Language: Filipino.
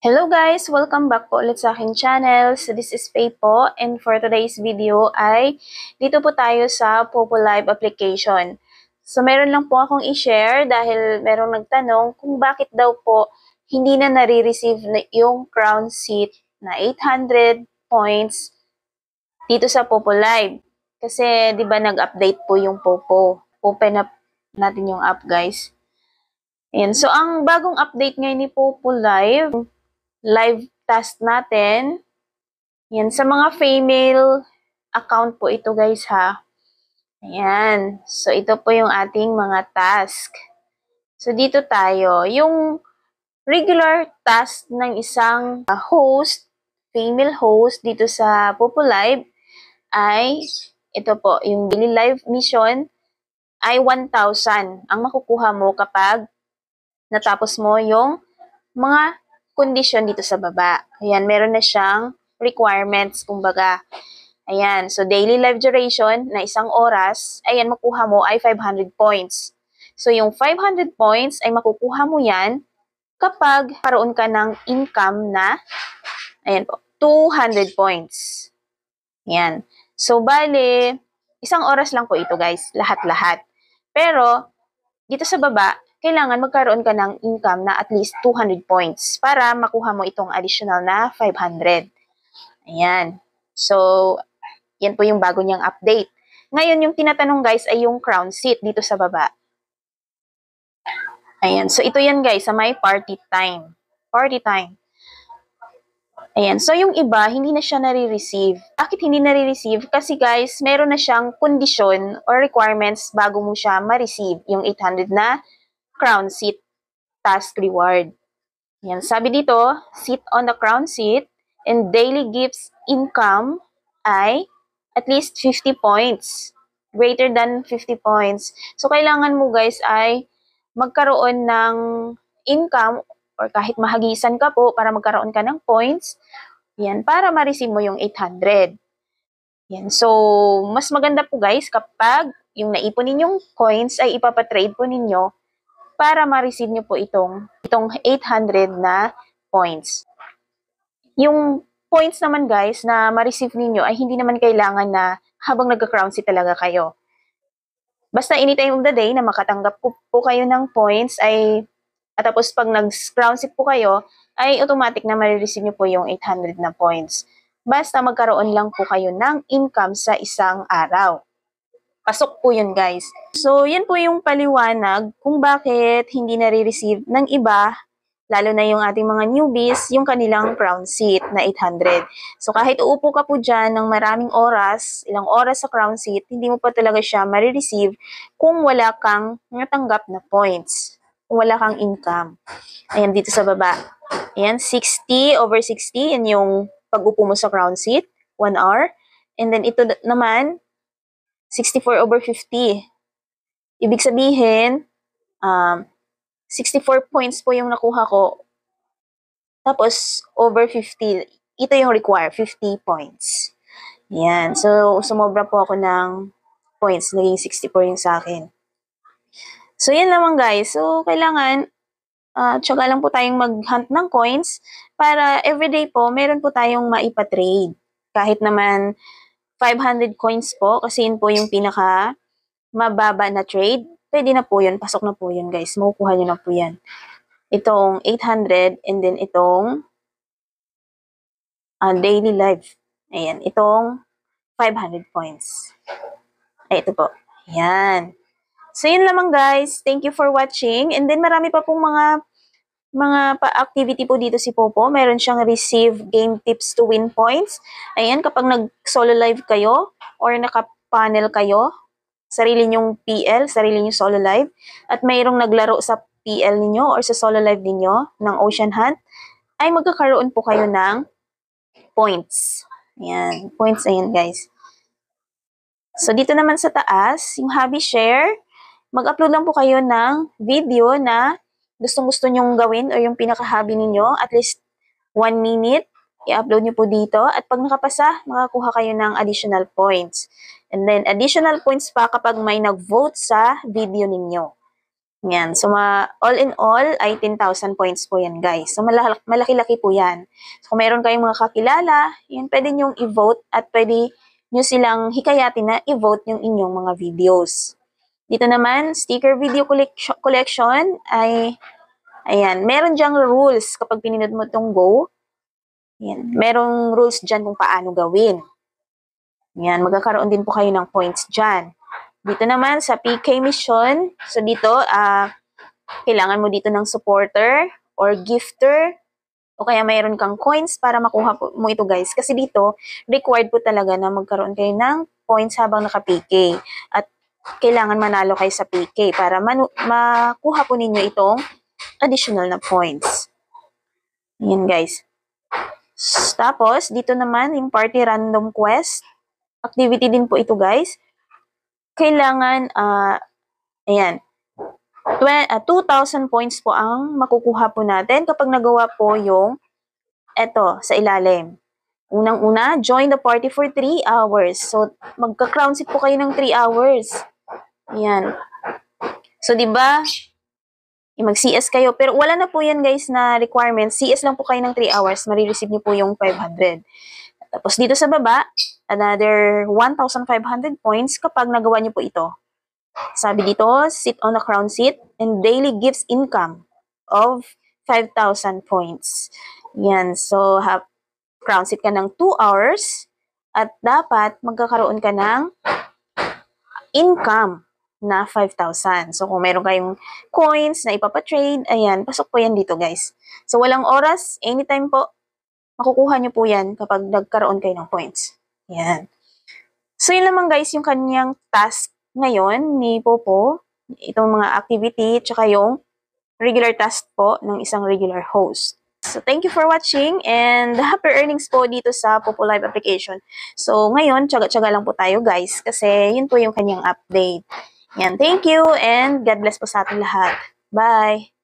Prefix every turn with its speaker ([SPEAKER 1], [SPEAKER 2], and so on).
[SPEAKER 1] Hello guys! Welcome back po ulit sa aking channel. So this is Faye po, and for today's video ay dito po tayo sa Popo Live application. So meron lang po akong i-share dahil merong nagtanong kung bakit daw po hindi na nare-receive yung crown seat na 800 points dito sa Popo Live. Kasi 'di ba nag-update po yung Popo. Open up natin yung app guys. Ayan. So ang bagong update ngayon ni Popo live task natin. Yan, sa mga female account po ito guys ha. Ayan. So, ito po yung ating mga task. So, dito tayo. Yung regular task ng isang host, female host dito sa Popo Live ay ito po, yung daily live mission ay 1,000 ang makukuha mo kapag natapos mo yung mga condition dito sa baba. Ayan, meron na siyang requirements, kumbaga. Ayan, so daily live duration na 1 oras, ayan, makuha mo ay 500 points. So, yung 500 points ay makukuha mo yan kapag karoon ka ng income na, ayan po, 200 points. Ayan. So, bale, 1 oras lang po ito guys, lahat-lahat. Pero, dito sa baba, kailangan magkaroon ka ng income na at least 200 points para makuha mo itong additional na 500. Ayan. So, yan po yung bago niyang update. Ngayon, yung tinatanong guys ay yung crown seat dito sa baba. Ayan. So, ito yan guys sa may party time. Party time. Ayan. So, yung iba, hindi na siya nare-receive. Bakit hindi nare-receive? Kasi guys, meron na siyang condition or requirements bago mo siya ma-receive yung 800 na crown seat task reward. Yan, sabi dito, sit on the crown seat and daily gifts income ay at least 50 points. Greater than 50 points. So, kailangan mo guys ay magkaroon ng income or kahit mahagisan ka po para magkaroon ka ng points. Yan, para ma-receive mo yung 800. Yan, so, mas maganda po guys kapag yung naipon ninyong coins ay ipapatrade po ninyo para ma-receive nyo po itong 800 na points. Yung points naman guys na ma-receive ninyo ay hindi naman kailangan na habang nagka-crown seat talaga kayo. Basta anytime of the day na makatanggap po kayo ng points ay at tapos pag nag-crown seat po kayo ay automatic na ma-receive nyo po yung 800 na points. Basta magkaroon lang po kayo ng income sa isang araw. Pasok po yun guys. So, yan po yung paliwanag kung bakit hindi nare-receive ng iba, lalo na yung ating mga newbies, yung kanilang crown seat na 800. So, kahit uupo ka po dyan ng maraming oras, ilang oras sa crown seat, hindi mo pa talaga siya ma-receive kung wala kang natanggap na points. Kung wala kang income. Ayan, dito sa baba. Ayan, 60 over 60, yan yung pag-upo mo sa crown seat, 1 hour. And then, ito naman, 64 over 50. Ibig sabihin, 64 points po yung nakuha ko. Tapos, over 50. Ito yung require, 50 points. Yan. So, sumobra po ako ng points. Naging 64 yung sa akin. So, yan naman guys. So, kailangan, tsaga lang po tayong mag-hunt ng coins para everyday po, meron po tayong maipatrade. Kahit naman 500 coins po, kasi yun po yung pinaka mababa na trade. Pwede na po yun. Pasok na po yun, guys. Makukuha nyo na po yan. Itong 800 and then itong daily life. Ayan. Itong 500 points. Ay, ito po. Ayan. So, yun lamang, guys. Thank you for watching. And then, marami pa pong mga activity po dito si Popo. Meron siyang receive game tips to win points. Ayan, kapag nag-solo live kayo or naka-panel kayo, sarili nyong PL, sarili nyong solo live, at mayroong naglaro sa PL ninyo or sa solo live ninyo ng Ocean Hunt, ay magkakaroon po kayo ng points. Ayan, points ayan guys. So, dito naman sa taas, yung hobby share, mag-upload lang po kayo ng video na gustong-gusto nyong gawin o yung pinaka-hobby ninyo, at least 1 minute, i-upload nyo po dito. At pag nakapasa, makakuha kayo ng additional points. And then, additional points pa kapag may nag-vote sa video ninyo. Yan. So, all in all, ay 10,000 points po yan, guys. So, malaki-laki po yan. So, kung meron kayong mga kakilala, yun, pwede nyong i-vote at pwede nyo silang hikayatin na i-vote yung inyong mga videos. Dito naman, sticker video collection ay, ayan, meron dyang rules kapag pinindot mo itong go. Ayan, merong rules dyan kung paano gawin. Ayan, magkakaroon din po kayo ng points dyan. Dito naman sa PK mission, so dito, kailangan mo dito ng supporter or gifter o kaya mayroon kang coins para makuha mo ito, guys. Kasi dito, required po talaga na magkaroon kayo ng points habang naka-PK. At kailangan manalo kayo sa PK para makuha po ninyo itong additional na points. Ayan, guys. Tapos, dito naman yung party random quest. Activity din po ito, guys. Kailangan, ayan, 2,000 points po ang makukuha po natin kapag nagawa po yung eto sa ilalim. Unang-una, join the party for 3 hours. So, magka-crown seat po kayo ng 3 hours. Ayan. So, di ba? Mag-CS kayo. Pero wala na po yan, guys, na requirement. CS lang po kayo ng 3 hours. Marireceive niyo po yung 500. Tapos, dito sa baba, another 1,500 points kapag nagawa niyo po ito. Sabi dito, sit on a crown seat and daily gives income of 5,000 points. Yan. So, crown seat ka ng 2 hours at dapat magkakaroon ka ng income na 5,000. So, kung meron kayong coins na ipapatrade, ayan, pasok po yan dito, guys. So, walang oras, anytime po, makukuha nyo po yan kapag nagkaroon kayo ng points. Yan. So, yun naman, guys, yung kanyang task ngayon ni Popo, itong mga activity, tsaka yung regular task po ng isang regular host. So, thank you for watching and happy earnings po dito sa Popo Live application. So, ngayon, tsaga-tsaga lang po tayo, guys, kasi yun po yung kanyang update. Yan, thank you and God bless po sa ating lahat. Bye!